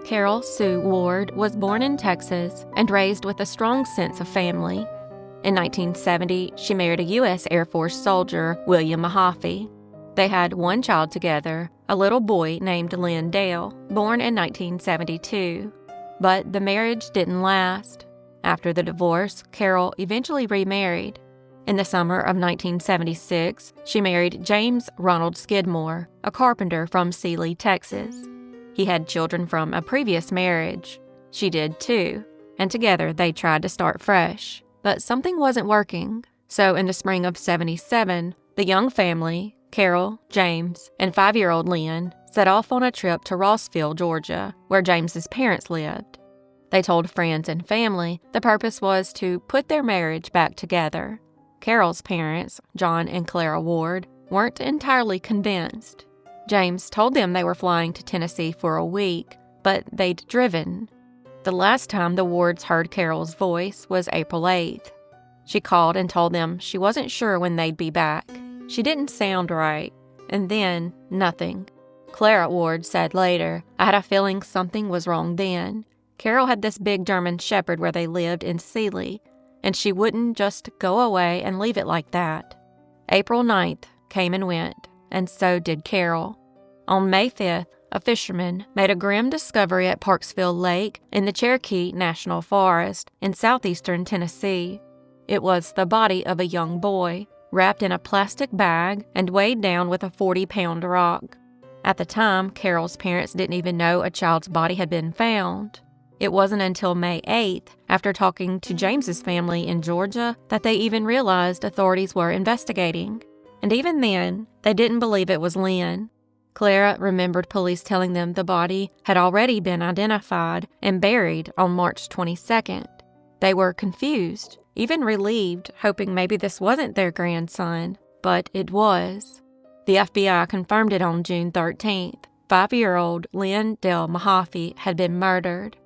Carol Sue Ward was born in Texas and raised with a strong sense of family. In 1970, she married a U.S. Air Force soldier, William Mahaffey. They had one child together, a little boy named Lynn Doe, born in 1972. But the marriage didn't last. After the divorce, Carol eventually remarried. In the summer of 1976, she married James Ronald Skidmore, a carpenter from Sealy, Texas. He had children from a previous marriage. She did too, and together they tried to start fresh. But something wasn't working. So in the spring of '77, the young family, Carol, James, and 5-year-old Lynn, set off on a trip to Rossville, Georgia, where James's parents lived. They told friends and family the purpose was to put their marriage back together. Carol's parents, John and Clara Ward, weren't entirely convinced. James told them they were flying to Tennessee for a week, but they'd driven. The last time the Wards heard Carol's voice was April 8th. She called and told them she wasn't sure when they'd be back. She didn't sound right. And then, nothing. Clara Ward said later, "I had a feeling something was wrong then. Carol had this big German shepherd where they lived in Sealy, and she wouldn't just go away and leave it like that." April 9th came and went, and so did Carol. On May 5th, a fisherman made a grim discovery at Parksville Lake in the Cherokee National Forest in southeastern Tennessee. It was the body of a young boy, wrapped in a plastic bag and weighed down with a 40-pound rock. At the time, Carol's parents didn't even know a child's body had been found. It wasn't until May 8th, after talking to James's family in Georgia, that they even realized authorities were investigating. And even then, they didn't believe it was Lynn. Clara remembered police telling them the body had already been identified and buried on March 22nd. They were confused, even relieved, hoping maybe this wasn't their grandson, but it was. The FBI confirmed it on June 13th. 5-year-old Lynn Del Mahaffey had been murdered.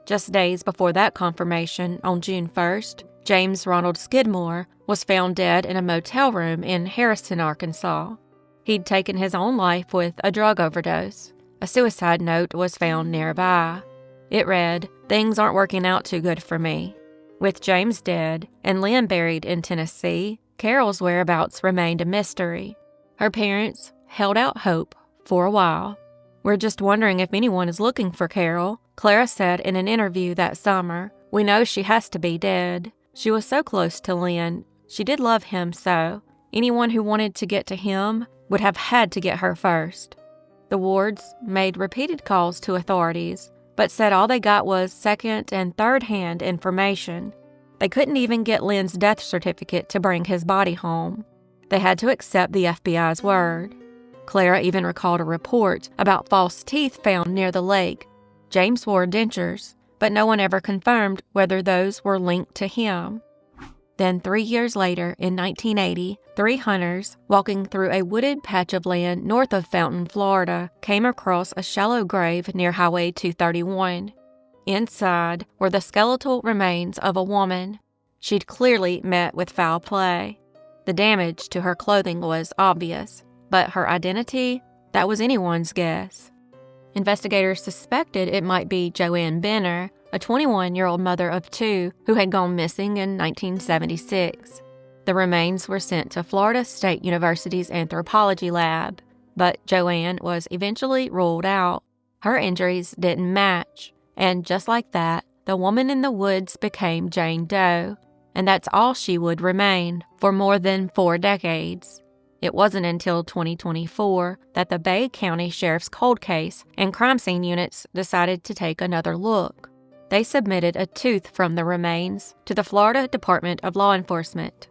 Just days before that confirmation, on June 1st, James Ronald Skidmore was found dead in a motel room in Harrison, Arkansas. He'd taken his own life with a drug overdose. A suicide note was found nearby. It read, "Things aren't working out too good for me." With James dead and Lynn buried in Tennessee, Carol's whereabouts remained a mystery. Her parents held out hope for a while. "We're just wondering if anyone is looking for Carol," Clara said in an interview that summer. "We know she has to be dead. She was so close to Lynn. She did love him so. Anyone who wanted to get to him would have had to get her first." The Wards made repeated calls to authorities, but said all they got was second- and third-hand information. They couldn't even get Lynn's death certificate to bring his body home. They had to accept the FBI's word. Clara even recalled a report about false teeth found near the lake. James wore dentures, but no one ever confirmed whether those were linked to him. Then 3 years later, in 1980, 3 hunters, walking through a wooded patch of land north of Fountain, Florida, came across a shallow grave near Highway 231. Inside were the skeletal remains of a woman. She'd clearly met with foul play. The damage to her clothing was obvious, but her identity, that was anyone's guess. Investigators suspected it might be Joanne Benner, a 21-year-old mother of 2 who had gone missing in 1976. The remains were sent to Florida State University's anthropology lab, but Joanne was eventually ruled out. Her injuries didn't match, and just like that, the woman in the woods became Jane Doe, and that's all she would remain for more than 4 decades. It wasn't until 2024 that the Bay County Sheriff's Cold Case and crime scene units decided to take another look. They submitted a tooth from the remains to the Florida Department of Law Enforcement.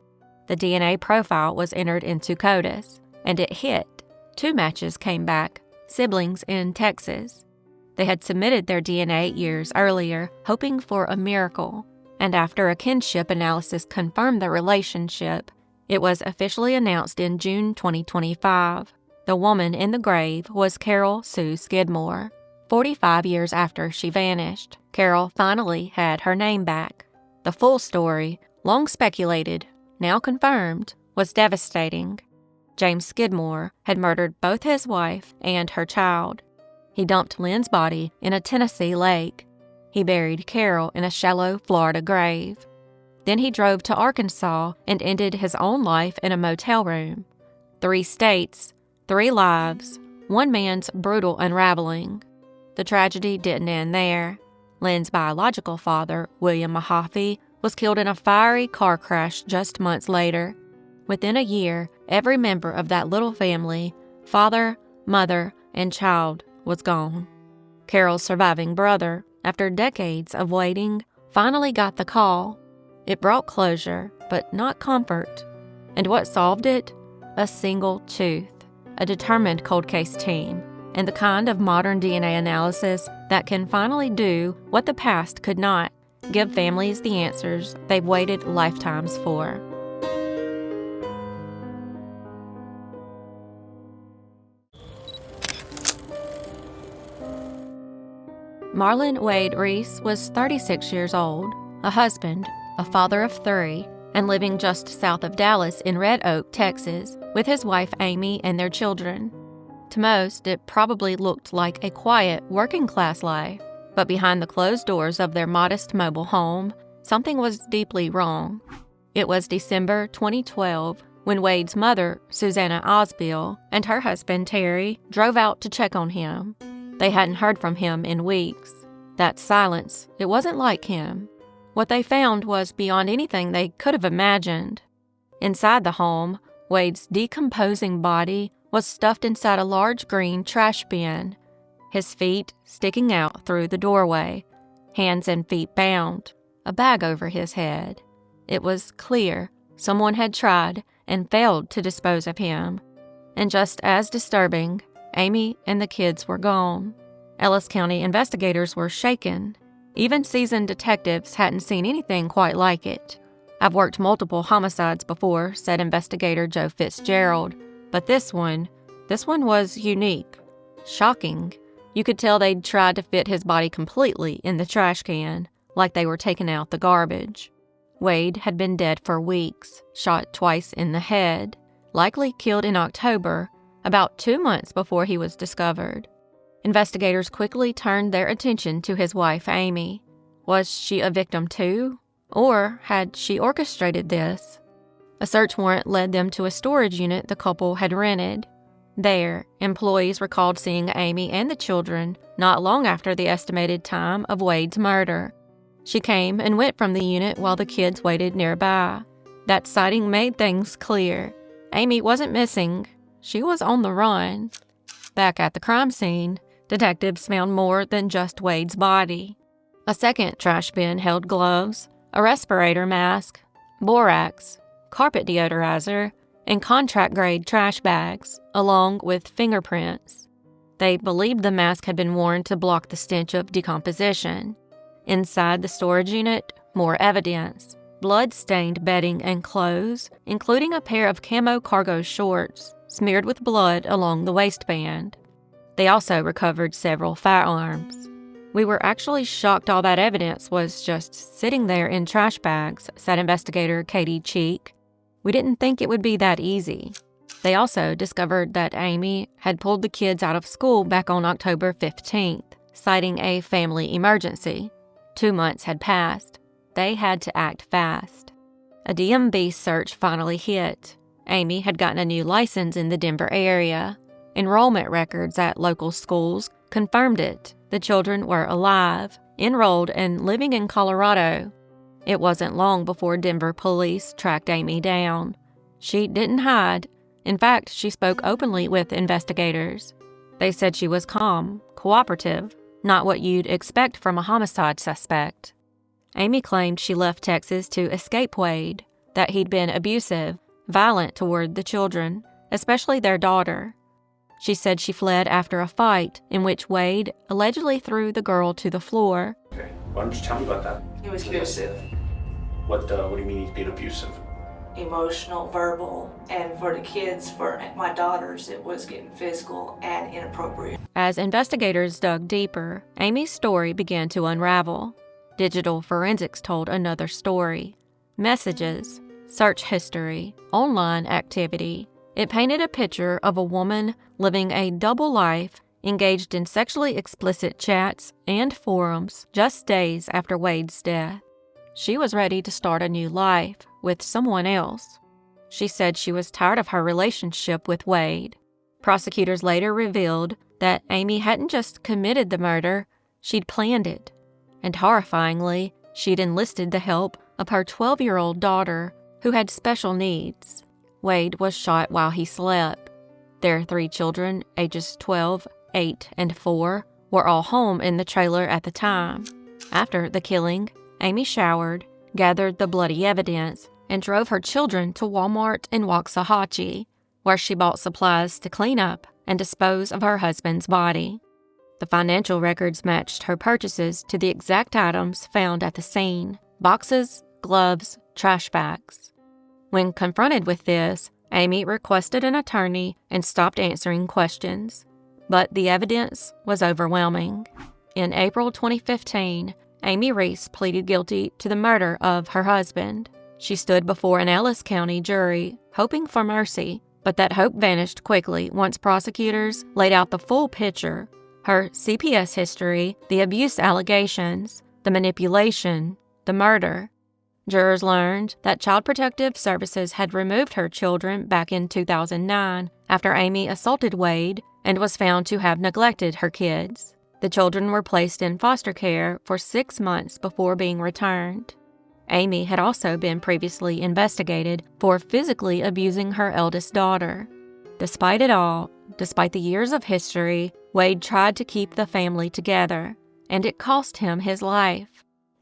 The DNA profile was entered into CODIS, and it hit. 2 matches came back, siblings in Texas. They had submitted their DNA years earlier, hoping for a miracle, and after a kinship analysis confirmed the relationship, it was officially announced in June 2025. The woman in the grave was Carol Sue Skidmore. 45 years after she vanished, Carol finally had her name back. The full story, long speculated, now confirmed, was devastating. James Skidmore had murdered both his wife and her child. He dumped Lynn's body in a Tennessee lake. He buried Carol in a shallow Florida grave. Then he drove to Arkansas and ended his own life in a motel room. 3 states, 3 lives, one man's brutal unraveling. The tragedy didn't end there. Lynn's biological father, William Mahaffey, was killed in a fiery car crash just months later. Within a year, every member of that little family, father, mother, and child, was gone. Carol's surviving brother, after decades of waiting, finally got the call. It brought closure, but not comfort. And what solved it? A single tooth, a determined cold case team, and the kind of modern DNA analysis that can finally do what the past could not, give families the answers they've waited lifetimes for. Marlin Wade Reese was 36 years old, a husband, a father of 3, and living just south of Dallas in Red Oak, Texas, with his wife Amy and their children. To most, it probably looked like a quiet, working-class life, but behind the closed doors of their modest mobile home, something was deeply wrong. It was December 2012 when Wade's mother, Susanna Osbiel, and her husband Terry drove out to check on him. They hadn't heard from him in weeks. That silence, it wasn't like him. What they found was beyond anything they could have imagined. Inside the home, Wade's decomposing body was stuffed inside a large green trash bin, his feet sticking out through the doorway, hands and feet bound, a bag over his head. It was clear someone had tried and failed to dispose of him. And just as disturbing, Amy and the kids were gone. Ellis County investigators were shaken. Even seasoned detectives hadn't seen anything quite like it. "I've worked multiple homicides before," said investigator Joe Fitzgerald, but this one was unique. Shocking. You could tell they'd tried to fit his body completely in the trash can, like they were taking out the garbage. Wade had been dead for weeks, shot twice in the head, likely killed in October, about 2 months before he was discovered. Investigators quickly turned their attention to his wife, Amy. Was she a victim too? Or had she orchestrated this? A search warrant led them to a storage unit the couple had rented. There, employees recalled seeing Amy and the children not long after the estimated time of Wade's murder. She came and went from the unit while the kids waited nearby. That sighting made things clear. Amy wasn't missing. She was on the run. Back at the crime scene, detectives found more than just Wade's body. A second trash bin held gloves, a respirator mask, borax, carpet deodorizer, and contract-grade trash bags, along with fingerprints. They believed the mask had been worn to block the stench of decomposition. Inside the storage unit, more evidence. Blood-stained bedding and clothes, including a pair of camo cargo shorts, smeared with blood along the waistband. They also recovered several firearms. "We were actually shocked all that evidence was just sitting there in trash bags," said investigator Katie Cheek. "We didn't think it would be that easy." They also discovered that Amy had pulled the kids out of school back on October 15th, citing a family emergency. 2 months had passed. They had to act fast. A DMV search finally hit. Amy had gotten a new license in the Denver area. Enrollment records at local schools confirmed it. The children were alive, enrolled, and living in Colorado. It wasn't long before Denver police tracked Amy down. She didn't hide. In fact, she spoke openly with investigators. They said she was calm, cooperative, not what you'd expect from a homicide suspect. Amy claimed she left Texas to escape Wade, that he'd been abusive, violent toward the children, especially their daughter. She said she fled after a fight in which Wade allegedly threw the girl to the floor. Okay, why don't you tell me about that? He was abusive. What do you mean he's being abusive? Emotional, verbal, and for the kids, for my daughters, it was getting physical and inappropriate. As investigators dug deeper, Amy's story began to unravel. Digital forensics told another story. Messages, search history, online activity. It painted a picture of a woman living a double life engaged in sexually explicit chats and forums just days after Wade's death. She was ready to start a new life with someone else. She said she was tired of her relationship with Wade. Prosecutors later revealed that Amy hadn't just committed the murder, she'd planned it. And horrifyingly, she'd enlisted the help of her 12-year-old daughter, who had special needs. Wade was shot while he slept. Their 3 children, ages 12, 8, and 4, were all home in the trailer at the time. After the killing, Amy showered, gathered the bloody evidence, and drove her children to Walmart in Waxahachie, where she bought supplies to clean up and dispose of her husband's body. The financial records matched her purchases to the exact items found at the scene: boxes, gloves, trash bags. When confronted with this, Amy requested an attorney and stopped answering questions. But the evidence was overwhelming. In April 2015, Amy Reese pleaded guilty to the murder of her husband. She stood before an Ellis County jury, hoping for mercy, but that hope vanished quickly once prosecutors laid out the full picture: her CPS history, the abuse allegations, the manipulation, the murder. Jurors learned that Child Protective Services had removed her children back in 2009 after Amy assaulted Wade and was found to have neglected her kids. The children were placed in foster care for 6 months before being returned. Amy had also been previously investigated for physically abusing her eldest daughter. Despite it all, despite the years of history, Wade tried to keep the family together, and it cost him his life.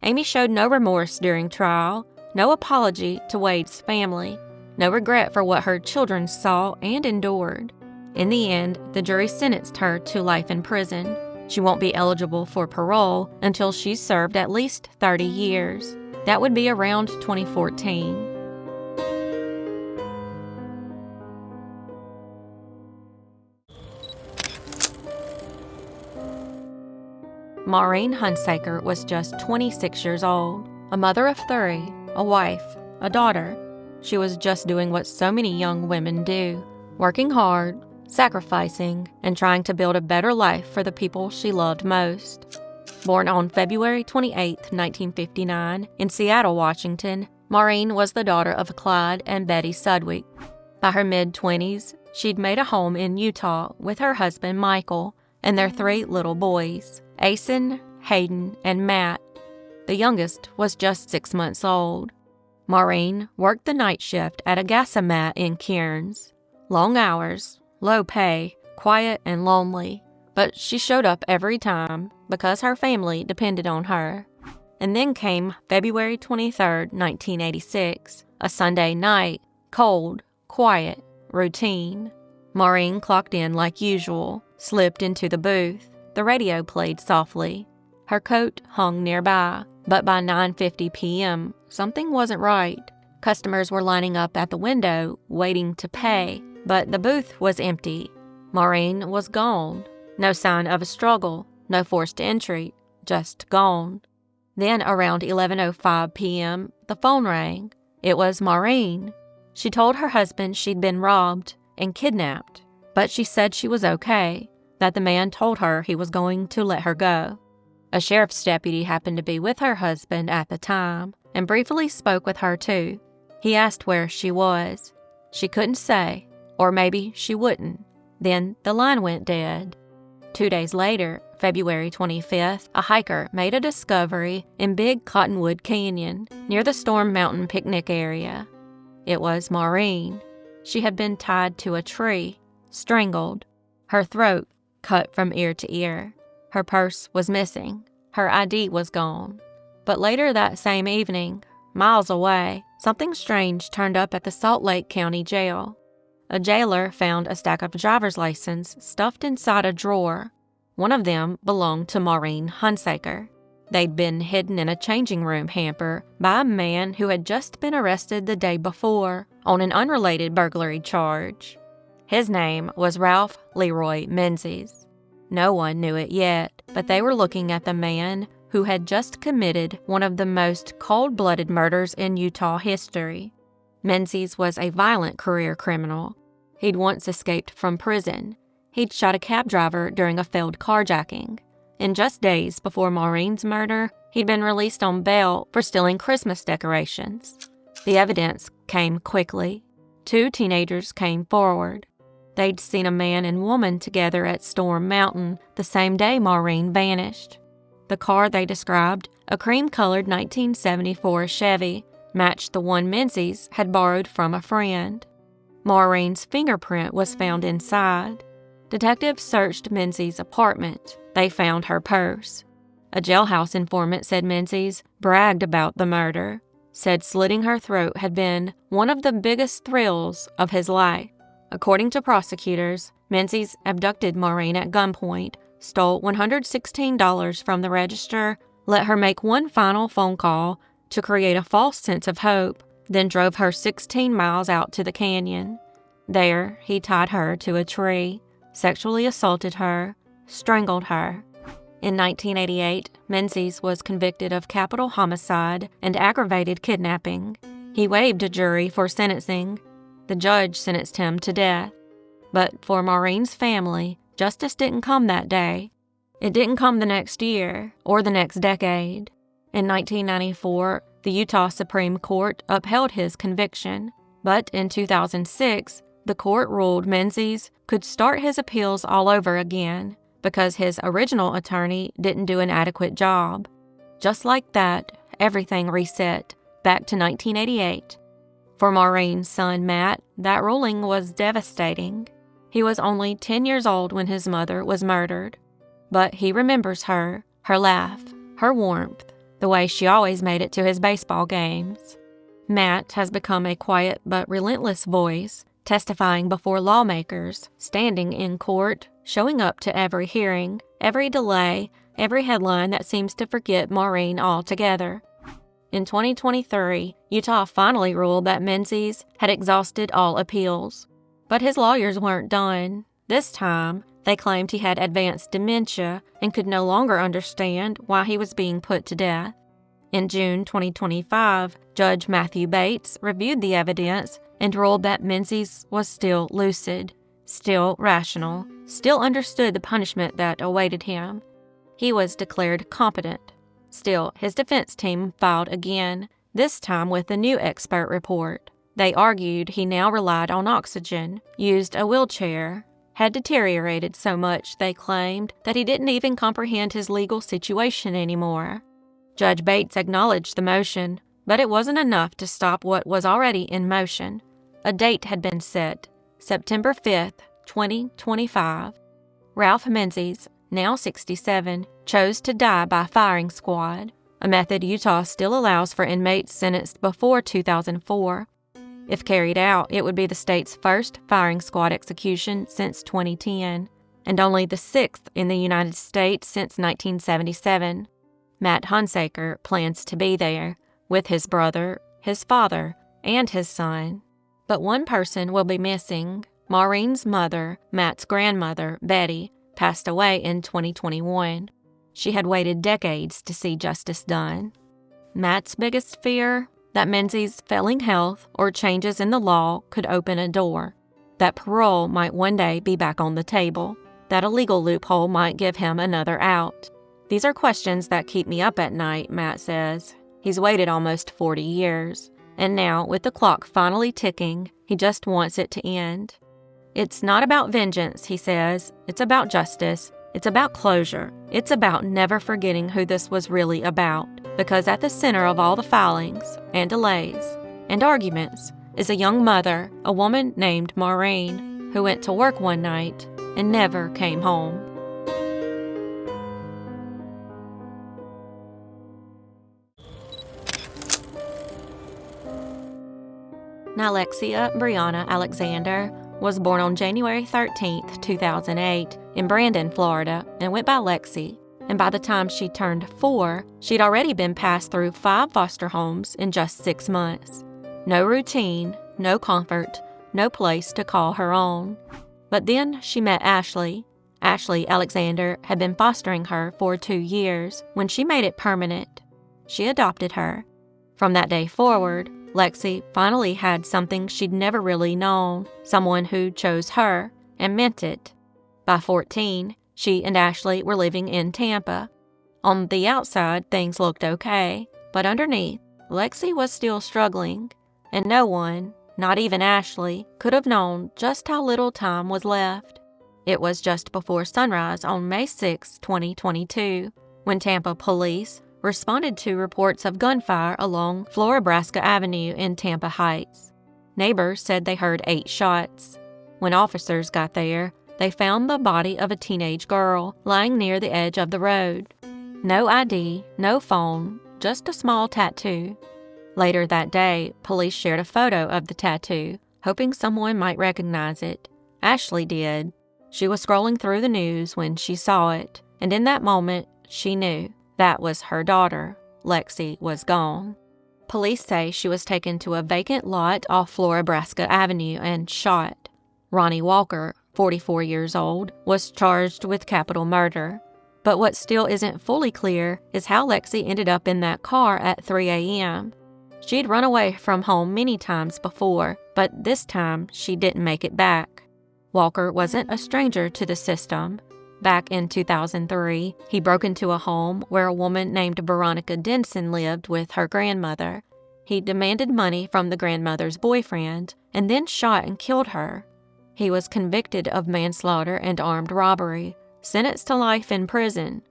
Amy showed no remorse during trial, no apology to Wade's family, no regret for what her children saw and endured. In the end, the jury sentenced her to life in prison. She won't be eligible for parole until she's served at least 30 years. That would be around 2014. Maurine Hunsaker was just 26 years old, a mother of 3, a wife, a daughter. She was just doing what so many young women do, working hard, sacrificing, and trying to build a better life for the people she loved most. Born on February 28, 1959, in Seattle, Washington, Maurine was the daughter of Clyde and Betty Sudwick. By her mid-20s, she'd made a home in Utah with her husband Michael and their 3 little boys, Asen, Hayden, and Matt. The youngest was just 6 months old. Maurine worked the night shift at a gasomat in Kearns. Long hours, low pay, quiet and lonely, but she showed up every time because her family depended on her. And then came February 23, 1986, a Sunday night, cold, quiet, routine. Maurine clocked in like usual, slipped into the booth. The radio played softly. Her coat hung nearby, but by 9:50 p.m., something wasn't right. Customers were lining up at the window, waiting to pay, but the booth was empty. Maurine was gone. No sign of a struggle, no forced entry, just gone. Then around 11:05 p.m., the phone rang. It was Maurine. She told her husband she'd been robbed and kidnapped, but she said she was okay, that the man told her he was going to let her go. A sheriff's deputy happened to be with her husband at the time and briefly spoke with her too. He asked where she was. She couldn't say, or maybe she wouldn't. Then the line went dead. 2 days later, February 25th, a hiker made a discovery in Big Cottonwood Canyon, near the Storm Mountain picnic area. It was Maurine. She had been tied to a tree, strangled, her throat cut from ear to ear. Her purse was missing. Her ID was gone. But later that same evening, miles away, something strange turned up at the Salt Lake County Jail. A jailer found a stack of driver's licenses stuffed inside a drawer. One of them belonged to Maurine Hunsaker. They'd been hidden in a changing room hamper by a man who had just been arrested the day before on an unrelated burglary charge. His name was Ralph Leroy Menzies. No one knew it yet, but they were looking at the man who had just committed one of the most cold-blooded murders in Utah history. Menzies was a violent career criminal. He'd once escaped from prison. he'd shot a cab driver during a failed carjacking. And just days before Maurine's murder, he'd been released on bail for stealing Christmas decorations. The evidence came quickly. 2 teenagers came forward. They'd seen a man and woman together at Storm Mountain the same day Maurine vanished. The car they described, a cream-colored 1974 Chevy, matched the one Menzies had borrowed from a friend. Maurine's fingerprint was found inside. Detectives searched Menzies' apartment. They found her purse. A jailhouse informant said Menzies bragged about the murder, said slitting her throat had been one of the biggest thrills of his life. According to prosecutors, Menzies abducted Maurine at gunpoint, stole $116 from the register, let her make one final phone call to create a false sense of hope, then drove her 16 miles out to the canyon. There, he tied her to a tree, sexually assaulted her, strangled her. In 1988, Menzies was convicted of capital homicide and aggravated kidnapping. He waived a jury for sentencing. The judge sentenced him to death. But for Maurine's family, justice didn't come that day. It didn't come the next year or the next decade. In 1994, the Utah Supreme Court upheld his conviction. But in 2006, the court ruled Menzies could start his appeals all over again because his original attorney didn't do an adequate job. Just like that, everything reset, back to 1988. For Maurine's son, Matt, that ruling was devastating. He was only 10 years old when his mother was murdered. But he remembers her laugh, her warmth, the way she always made it to his baseball games. Matt has become a quiet but relentless voice, testifying before lawmakers, standing in court, showing up to every hearing, every delay, every headline that seems to forget Maurine altogether. In 2023, Utah finally ruled that Menzies had exhausted all appeals. But his lawyers weren't done. This time, they claimed he had advanced dementia and could no longer understand why he was being put to death. In June 2025, Judge Matthew Bates reviewed the evidence and ruled that Menzies was still lucid, still rational, still understood the punishment that awaited him. He was declared competent. Still, his defense team filed again, this time with a new expert report. They argued he now relied on oxygen, used a wheelchair, had deteriorated so much, they claimed, that he didn't even comprehend his legal situation anymore. Judge Bates acknowledged the motion, but it wasn't enough to stop what was already in motion. A date had been set, September 5th, 2025. Ralph Menzies, now 67, chose to die by firing squad, a method Utah still allows for inmates sentenced before 2004. If carried out, it would be the state's first firing squad execution since 2010, and only the 6th in the United States since 1977. Matt Hunsaker plans to be there, with his brother, his father, and his son. But one person will be missing. Maurine's mother, Matt's grandmother, Betty, passed away in 2021. She had waited decades to see justice done. Matt's biggest fear? That Menzies' failing health or changes in the law could open a door. That parole might one day be back on the table. That a legal loophole might give him another out. These are questions that keep me up at night, Matt says. He's waited almost 40 years. And now, with the clock finally ticking, he just wants it to end. It's not about vengeance, he says. It's about justice. It's about closure. It's about never forgetting who this was really about. Because at the center of all the filings and delays and arguments is a young mother, a woman named Maurine, who went to work one night and never came home. Nilexia Brianna Alexander was born on January 13, 2008, in Brandon, Florida, and went by Lexi. And by the time she turned 4, she'd already been passed through 5 foster homes in just 6 months. No routine, no comfort, no place to call her own. But then she met Ashley. Ashley Alexander had been fostering her for 2 years when she made it permanent. She adopted her. From that day forward, Lexi finally had something she'd never really known, someone who chose her and meant it. By 14, she and Ashley were living in Tampa. On the outside, things looked okay, but underneath, Lexi was still struggling, and no one, not even Ashley, could have known just how little time was left. It was just before sunrise on May 6, 2022, when Tampa police responded to reports of gunfire along Florabraska Avenue in Tampa Heights. Neighbors said they heard 8 shots. When officers got there, they found the body of a teenage girl lying near the edge of the road. No ID, no phone, just a small tattoo. Later that day, police shared a photo of the tattoo, hoping someone might recognize it. Ashley did. She was scrolling through the news when she saw it, and in that moment, she knew that was her daughter. Lexi was gone. Police say she was taken to a vacant lot off Florabraska Avenue and shot. Ronnie Walker, 44 years old, was charged with capital murder. But what still isn't fully clear is how Lexi ended up in that car at 3 a.m. She'd run away from home many times before, but this time she didn't make it back. Walker wasn't a stranger to the system. Back in 2003, he broke into a home where a woman named Veronica Denson lived with her grandmother. He demanded money from the grandmother's boyfriend and then shot and killed her. He was convicted of manslaughter and armed robbery, sentenced to life in prison.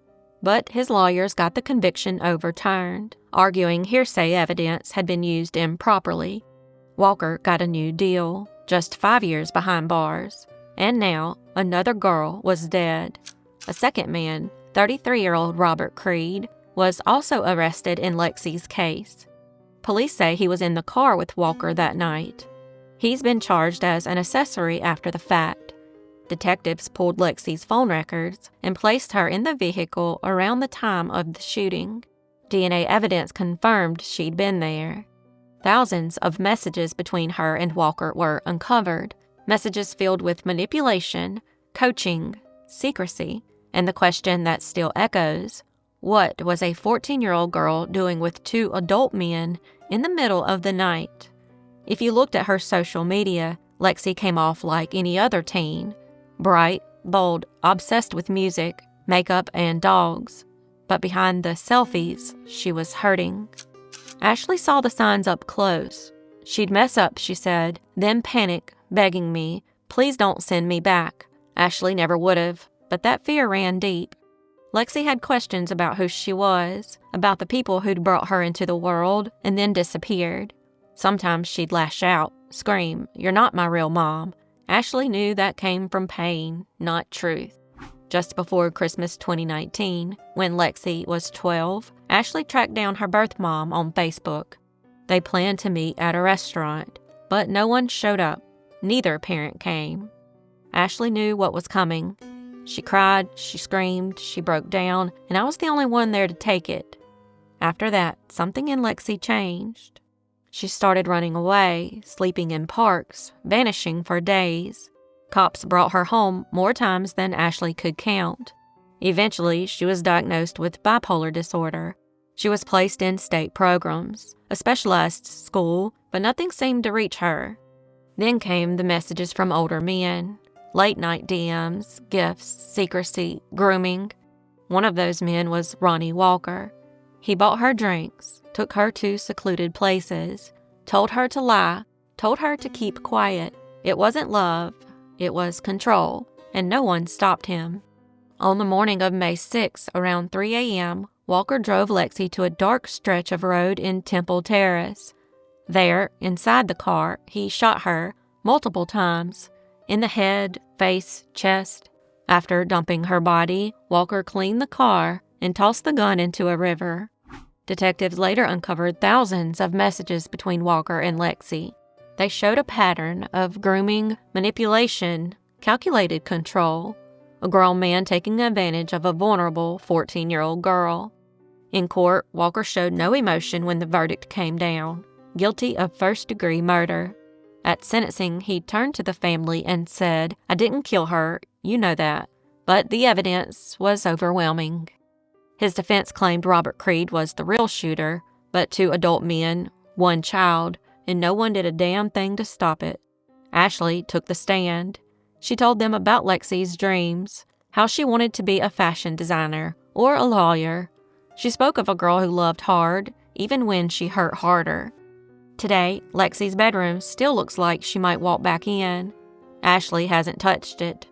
But his lawyers got the conviction overturned, arguing hearsay evidence had been used improperly. Walker got a new deal, just 5 years behind bars. And now, another girl was dead. A second man, 33-year-old Robert Creed, was also arrested in Lexi's case. Police say he was in the car with Walker that night. He's been charged as an accessory after the fact. Detectives pulled Lexi's phone records and placed her in the vehicle around the time of the shooting. DNA evidence confirmed she'd been there. Thousands of messages between her and Walker were uncovered, messages filled with manipulation, coaching, secrecy, and the question that still echoes, what was a 14-year-old girl doing with 2 adult men in the middle of the night? If you looked at her social media, Lexi came off like any other teen. Bright, bold, obsessed with music, makeup, and dogs. But behind the selfies, she was hurting. Ashley saw the signs up close. She'd mess up, she said, then panic, begging me, please don't send me back. Ashley never would have, but that fear ran deep. Lexi had questions about who she was, about the people who'd brought her into the world and then disappeared. Sometimes she'd lash out, scream, "You're not my real mom." Ashley knew that came from pain, not truth. Just before Christmas 2019, when Lexi was 12, Ashley tracked down her birth mom on Facebook. They planned to meet at a restaurant, but no one showed up. Neither parent came. Ashley knew what was coming. She cried, she screamed, she broke down, and I was the only one there to take it. After that, something in Lexi changed. She started running away, sleeping in parks, vanishing for days. Cops brought her home more times than Ashley could count. Eventually, she was diagnosed with bipolar disorder. She was placed in state programs, a specialized school, but nothing seemed to reach her. Then came the messages from older men. Late-night DMs, gifts, secrecy, grooming. One of those men was Ronnie Walker. He bought her drinks, took her to secluded places, told her to lie, told her to keep quiet. It wasn't love, it was control, and no one stopped him. On the morning of May 6, around 3 a.m., Walker drove Lexi to a dark stretch of road in Temple Terrace. There, inside the car, he shot her multiple times, in the head, face, chest. After dumping her body, Walker cleaned the car and tossed the gun into a river. Detectives later uncovered thousands of messages between Walker and Lexi. They showed a pattern of grooming, manipulation, calculated control, a grown man taking advantage of a vulnerable 14-year-old girl. In court, Walker showed no emotion when the verdict came down, guilty of first-degree murder. At sentencing, he turned to the family and said, "I didn't kill her, you know that." But the evidence was overwhelming. His defense claimed Robert Creed was the real shooter, but 2 adult men, 1 child, and no one did a damn thing to stop it. Ashley took the stand. She told them about Lexi's dreams, how she wanted to be a fashion designer or a lawyer. She spoke of a girl who loved hard, even when she hurt harder. Today, Lexi's bedroom still looks like she might walk back in. Ashley hasn't touched it.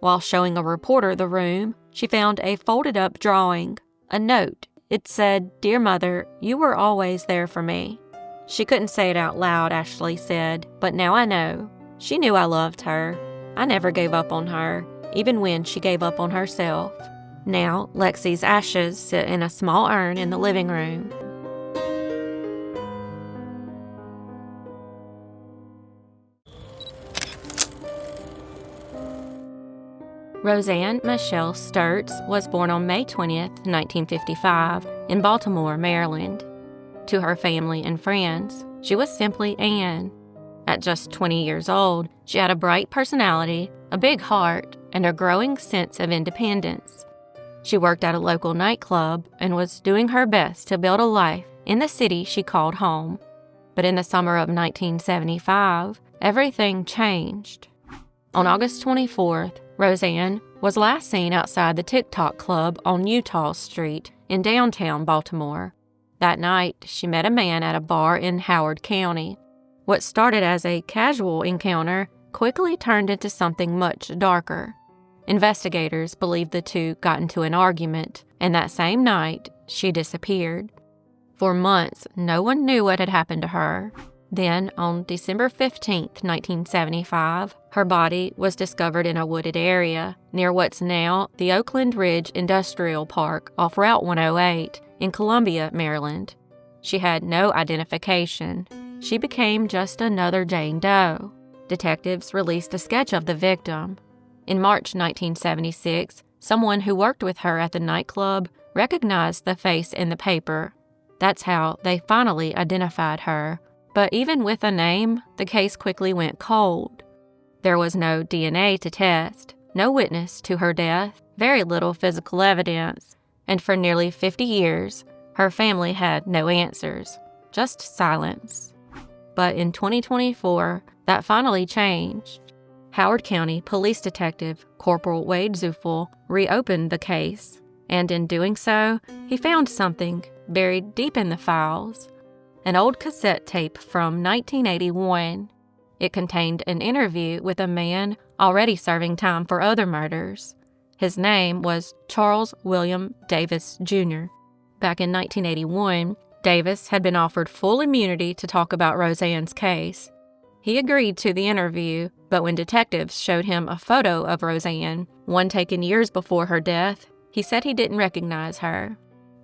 While showing a reporter the room, she found a folded-up drawing, a note. It said, "Dear Mother, you were always there for me." She couldn't say it out loud, Ashley said, but now I know. She knew I loved her. I never gave up on her, even when she gave up on herself. Now, Lexi's ashes sit in a small urn in the living room. Roseann Michelle Sturtz was born on May 20th, 1955, in Baltimore, Maryland. To her family and friends, she was simply Ann. At just 20 years old, she had a bright personality, a big heart, and a growing sense of independence. She worked at a local nightclub and was doing her best to build a life in the city she called home. But in the summer of 1975, everything changed. On August 24th, Roseann was last seen outside the TikTok Club on Utah Street in downtown Baltimore. That night, she met a man at a bar in Howard County. What started as a casual encounter quickly turned into something much darker. Investigators believe the two got into an argument, and that same night, she disappeared. For months, no one knew what had happened to her. Then, on December 15, 1975, her body was discovered in a wooded area near what's now the Oakland Ridge Industrial Park off Route 108 in Columbia, Maryland. She had no identification. She became just another Jane Doe. Detectives released a sketch of the victim. In March 1976, someone who worked with her at the nightclub recognized the face in the paper. That's how they finally identified her. But even with a name, the case quickly went cold. There was no DNA to test, no witness to her death, very little physical evidence, and for nearly 50 years, her family had no answers, just silence. But in 2024, that finally changed. Howard County Police Detective Corporal Wade Zuffel reopened the case, and in doing so, he found something buried deep in the files. An old cassette tape from 1981. It contained an interview with a man already serving time for other murders. His name was Charles William Davis, Jr. Back in 1981, Davis had been offered full immunity to talk about Roseann's case. He agreed to the interview, but when detectives showed him a photo of Roseann, one taken years before her death, he said he didn't recognize her.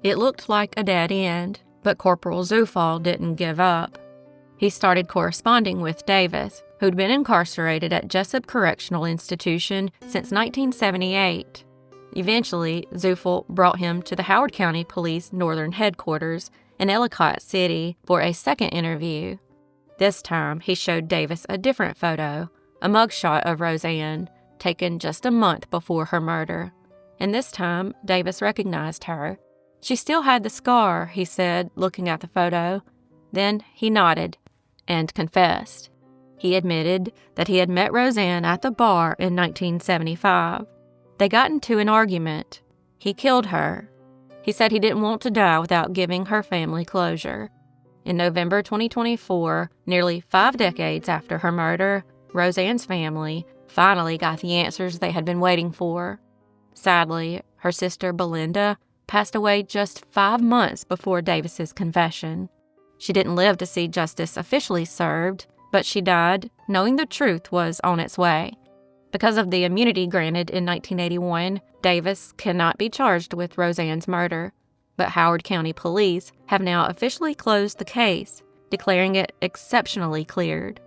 It looked like a dead end. But Corporal Zuffel didn't give up. He started corresponding with Davis, who'd been incarcerated at Jessup Correctional Institution since 1978. Eventually, Zuffel brought him to the Howard County Police Northern Headquarters in Ellicott City for a second interview. This time, he showed Davis a different photo, a mugshot of Roseann, taken just a month before her murder. And this time, Davis recognized her. She still had the scar, he said, looking at the photo. Then he nodded and confessed. He admitted that he had met Roseann at the bar in 1975. They got into an argument. He killed her. He said he didn't want to die without giving her family closure. In November 2024, nearly 5 decades after her murder, Roseann's family finally got the answers they had been waiting for. Sadly, her sister Belinda passed away just 5 months before Davis's confession. She didn't live to see justice officially served, but she died knowing the truth was on its way. Because of the immunity granted in 1981, Davis cannot be charged with Roseann's murder, but Howard County Police have now officially closed the case, declaring it exceptionally cleared.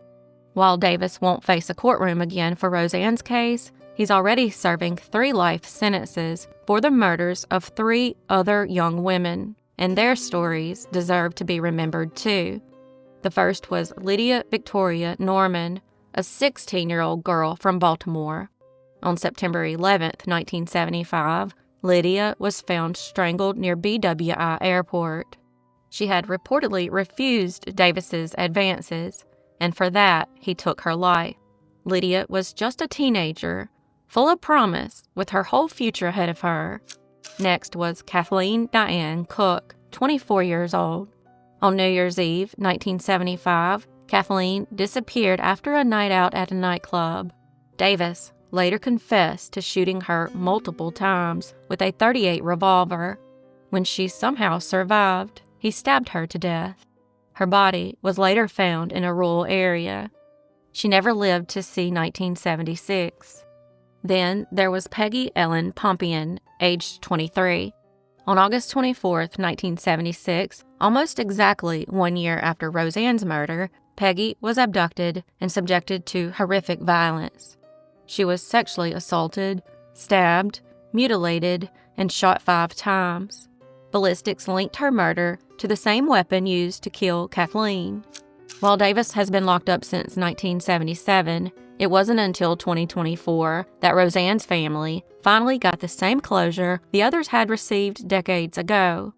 While Davis won't face a courtroom again for Roseann's case, he's already serving 3 life sentences for the murders of 3 other young women, and their stories deserve to be remembered too. The first was Lydia Victoria Norman, a 16-year-old girl from Baltimore. On September 11, 1975, Lydia was found strangled near BWI Airport. She had reportedly refused Davis's advances, and for that, he took her life. Lydia was just a teenager, full of promise, with her whole future ahead of her. Next was Kathleen Diane Cook, 24 years old. On New Year's Eve, 1975, Kathleen disappeared after a night out at a nightclub. Davis later confessed to shooting her multiple times with a .38 revolver. When she somehow survived, he stabbed her to death. Her body was later found in a rural area. She never lived to see 1976. Then there was Peggy Ellen Pompian, aged 23. On August 24, 1976, almost exactly 1 year after Roseann's murder, Peggy was abducted and subjected to horrific violence. She was sexually assaulted, stabbed, mutilated, and shot 5 times. Ballistics linked her murder to the same weapon used to kill Kathleen. While Davis has been locked up since 1977, it wasn't until 2024 that Roseann's family finally got the same closure the others had received decades ago.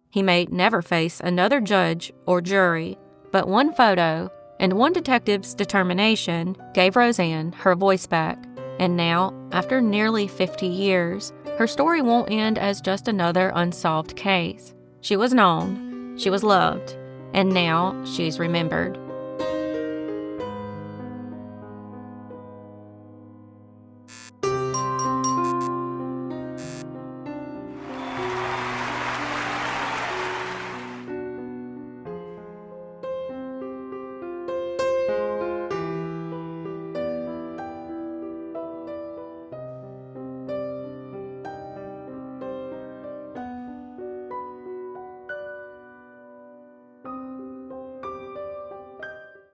He may never face another judge or jury, but one photo and one detective's determination gave Roseann her voice back. And now, after nearly 50 years, her story won't end as just another unsolved case. She was known, she was loved, and now she's remembered.